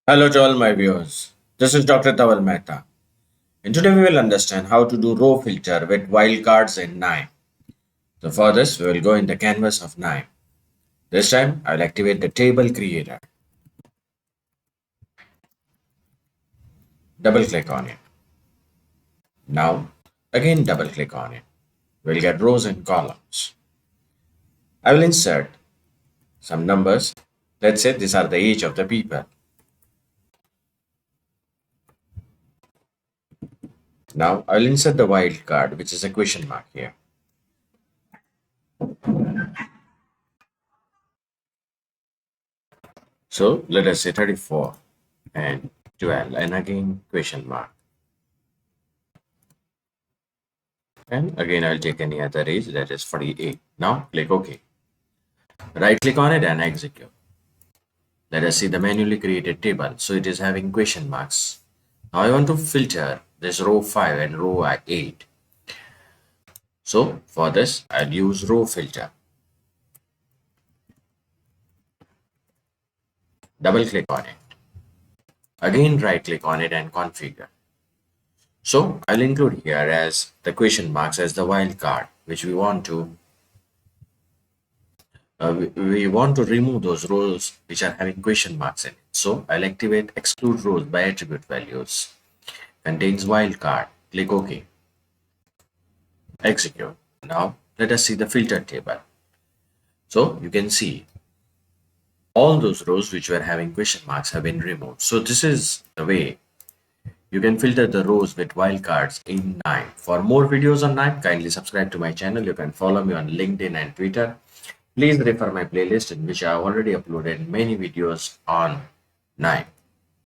Hello to all my viewers. This is Dr. Dhaval Maheta. And today we will understand how to do row filter with wildcards in KNIME. So for this, we will go in the canvas of KNIME. This time, I will activate the table creator. Double click on it. Now, again double click on it. We'll get rows and columns. I will insert some numbers. Let's say these are the age of the people. Now, I will insert the wildcard, which is a question mark here. So let us say 34 and 12 and again question mark. And again, I'll take any other age, that is 48. Now click OK. Right click on it and execute. Let us see the manually created table. So it is having question marks. Now I want to filter this row 5 and row 8. So for this, I'll use row filter. Double click on it. Again, right click on it and configure. So I'll include here as the question marks as the wildcard, which we want to remove those rows which are having question marks in it. So I'll activate exclude rows by attribute values. Contains wildcard. Click OK. Execute. Now let us see the filter table. So you can see all those rows which were having question marks have been removed. So this is the way you can filter the rows with wildcards in KNIME. For more videos on KNIME, kindly subscribe to my channel. You can follow me on LinkedIn and Twitter. Please refer my playlist in which I have already uploaded many videos on KNIME.